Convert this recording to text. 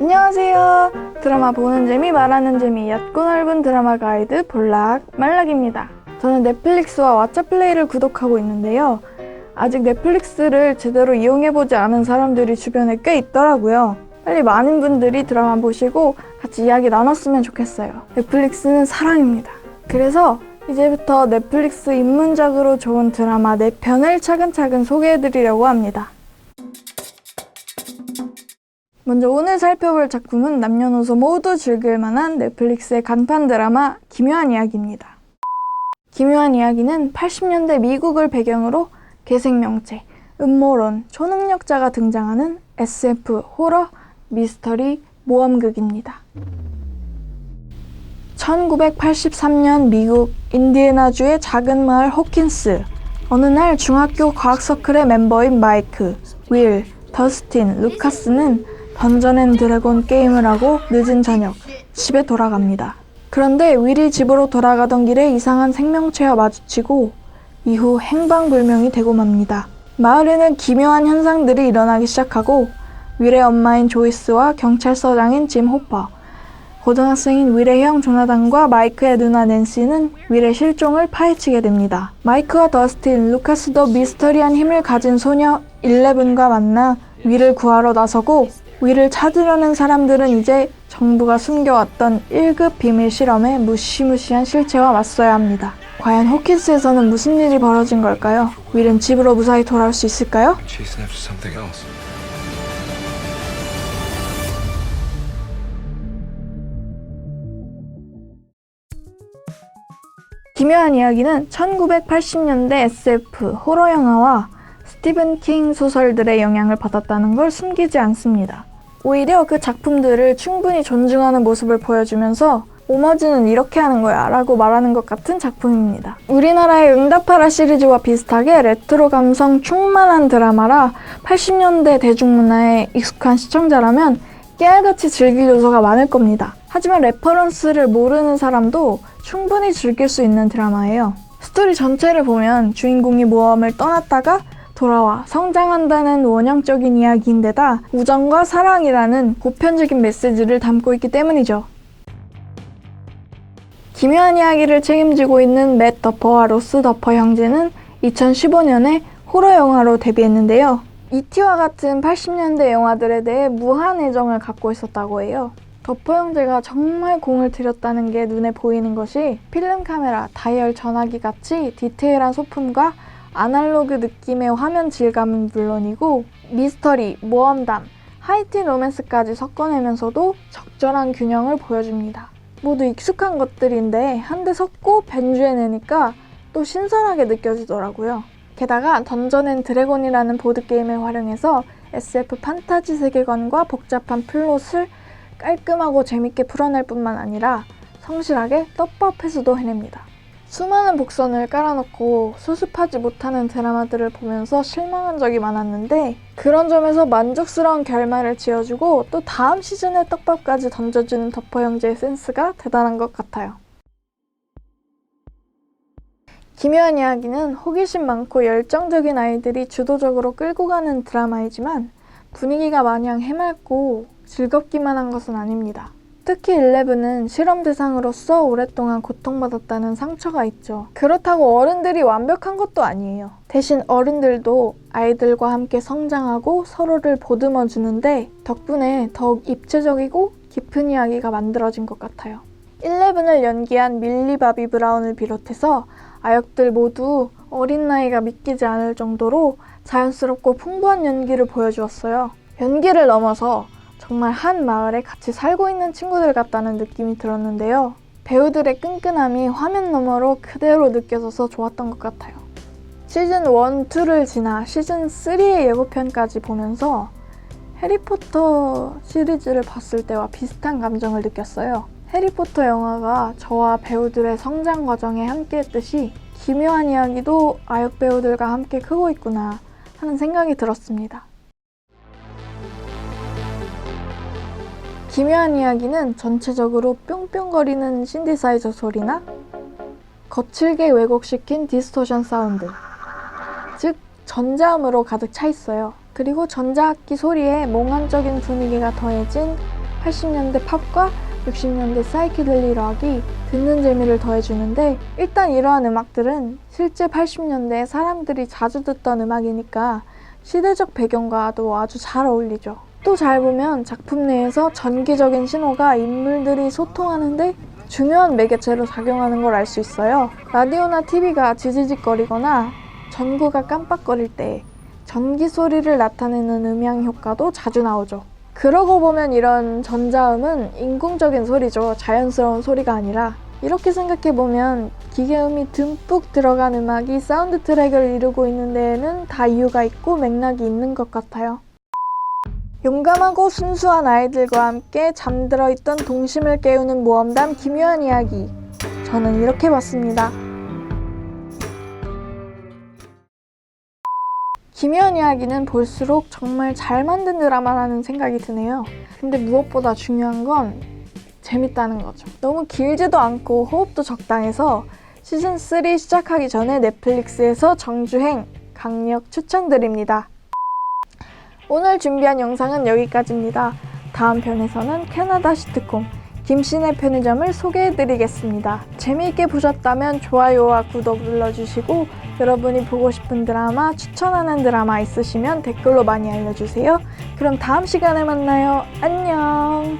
안녕하세요. 드라마 보는 재미 말하는 재미 얕고 넓은 드라마 가이드 볼락 말락입니다. 저는 넷플릭스와 왓챠플레이를 구독하고 있는데요. 아직 넷플릭스를 제대로 이용해보지 않은 사람들이 주변에 꽤 있더라고요. 빨리 많은 분들이 드라마 보시고 같이 이야기 나눴으면 좋겠어요. 넷플릭스는 사랑입니다. 그래서 이제부터 넷플릭스 입문작으로 좋은 드라마 4편을 차근차근 소개해드리려고 합니다. 먼저 오늘 살펴볼 작품은 남녀노소 모두 즐길 만한 넷플릭스의 간판 드라마 기묘한 이야기입니다. 기묘한 이야기는 80년대 미국을 배경으로 괴생명체, 음모론, 초능력자가 등장하는 SF, 호러, 미스터리, 모험극입니다. 1983년 미국 인디애나주의 작은 마을 호킨스. 어느 날 중학교 과학 서클의 멤버인 마이크, 윌, 더스틴, 루카스는 던전 앤 드래곤 게임을 하고 늦은 저녁 집에 돌아갑니다. 그런데 윌이 집으로 돌아가던 길에 이상한 생명체와 마주치고 이후 행방불명이 되고 맙니다. 마을에는 기묘한 현상들이 일어나기 시작하고 윌의 엄마인 조이스와 경찰서장인 짐 호퍼, 고등학생인 윌의 형 조나단과 마이크의 누나 낸시는 윌의 실종을 파헤치게 됩니다. 마이크와 더스틴, 루카스도 미스터리한 힘을 가진 소녀 11과 만나 윌을 구하러 나서고 윌을 찾으려는 사람들은 이제 정부가 숨겨왔던 1급 비밀 실험의 무시무시한 실체와 맞서야 합니다. 과연 호킨스에서는 무슨 일이 벌어진 걸까요? 윌은 집으로 무사히 돌아올 수 있을까요? 기묘한 이야기는 1980년대 SF, 호러 영화와 스티븐 킹 소설들의 영향을 받았다는 걸 숨기지 않습니다. 오히려 그 작품들을 충분히 존중하는 모습을 보여주면서 오마주는 이렇게 하는 거야 라고 말하는 것 같은 작품입니다. 우리나라의 응답하라 시리즈와 비슷하게 레트로 감성 충만한 드라마라 80년대 대중문화에 익숙한 시청자라면 깨알같이 즐길 요소가 많을 겁니다. 하지만 레퍼런스를 모르는 사람도 충분히 즐길 수 있는 드라마예요. 스토리 전체를 보면 주인공이 모험을 떠났다가 돌아와 성장한다는 원형적인 이야기인데다 우정과 사랑이라는 보편적인 메시지를 담고 있기 때문이죠. 기묘한 이야기를 책임지고 있는 맷 더퍼와 로스 더퍼 형제는 2015년에 호러 영화로 데뷔했는데요. E.T.와 같은 80년대 영화들에 대해 무한 애정을 갖고 있었다고 해요. 더퍼 형제가 정말 공을 들였다는 게 눈에 보이는 것이 필름 카메라, 다이얼 전화기 같이 디테일한 소품과 아날로그 느낌의 화면 질감은 물론이고 미스터리, 모험담, 하이틴 로맨스까지 섞어내면서도 적절한 균형을 보여줍니다. 모두 익숙한 것들인데 한데 섞고 변주해내니까 또 신선하게 느껴지더라고요. 게다가 던전 앤 드래곤이라는 보드게임을 활용해서 SF 판타지 세계관과 복잡한 플롯을 깔끔하고 재밌게 풀어낼 뿐만 아니라 성실하게 떡밥회수도 해냅니다. 수많은 복선을 깔아놓고 수습하지 못하는 드라마들을 보면서 실망한 적이 많았는데 그런 점에서 만족스러운 결말을 지어주고 또 다음 시즌의 떡밥까지 던져주는 더퍼 형제의 센스가 대단한 것 같아요. 기묘한 이야기는 호기심 많고 열정적인 아이들이 주도적으로 끌고 가는 드라마이지만 분위기가 마냥 해맑고 즐겁기만 한 것은 아닙니다. 특히 11은 실험 대상으로서 오랫동안 고통받았다는 상처가 있죠. 그렇다고 어른들이 완벽한 것도 아니에요. 대신 어른들도 아이들과 함께 성장하고 서로를 보듬어 주는데 덕분에 더욱 입체적이고 깊은 이야기가 만들어진 것 같아요. 11을 연기한 밀리 바비 브라운을 비롯해서 아역들 모두 어린 나이가 믿기지 않을 정도로 자연스럽고 풍부한 연기를 보여주었어요. 연기를 넘어서 정말 한 마을에 같이 살고 있는 친구들 같다는 느낌이 들었는데요. 배우들의 끈끈함이 화면 너머로 그대로 느껴져서 좋았던 것 같아요. 시즌 1, 2를 지나 시즌 3의 예고편까지 보면서 해리포터 시리즈를 봤을 때와 비슷한 감정을 느꼈어요. 해리포터 영화가 저와 배우들의 성장 과정에 함께했듯이 기묘한 이야기도 아역 배우들과 함께 크고 있구나 하는 생각이 들었습니다. 기묘한 이야기는 전체적으로 뿅뿅거리는 신디사이저 소리나 거칠게 왜곡시킨 디스토션 사운드, 즉 전자음으로 가득 차 있어요. 그리고 전자악기 소리에 몽환적인 분위기가 더해진 80년대 팝과 60년대 사이키델리 락이 듣는 재미를 더해주는데, 일단 이러한 음악들은 실제 80년대에 사람들이 자주 듣던 음악이니까 시대적 배경과도 아주 잘 어울리죠. 또 잘 보면 작품 내에서 전기적인 신호가 인물들이 소통하는데 중요한 매개체로 작용하는 걸 알 수 있어요. 라디오나 TV가 지지직거리거나 전구가 깜빡거릴 때 전기 소리를 나타내는 음향 효과도 자주 나오죠. 그러고 보면 이런 전자음은 인공적인 소리죠. 자연스러운 소리가 아니라. 이렇게 생각해보면 기계음이 듬뿍 들어간 음악이 사운드 트랙을 이루고 있는 데에는 다 이유가 있고 맥락이 있는 것 같아요. 용감하고 순수한 아이들과 함께 잠들어 있던 동심을 깨우는 모험담 기묘한 이야기. 저는 이렇게 봤습니다. 기묘한 이야기는 볼수록 정말 잘 만든 드라마라는 생각이 드네요. 근데 무엇보다 중요한 건 재밌다는 거죠. 너무 길지도 않고 호흡도 적당해서 시즌3 시작하기 전에 넷플릭스에서 정주행 강력 추천드립니다. 오늘 준비한 영상은 여기까지입니다. 다음 편에서는 캐나다 시트콤 김씨네 편의점을 소개해드리겠습니다. 재미있게 보셨다면 좋아요와 구독 눌러주시고, 여러분이 보고 싶은 드라마, 추천하는 드라마 있으시면 댓글로 많이 알려주세요. 그럼 다음 시간에 만나요. 안녕.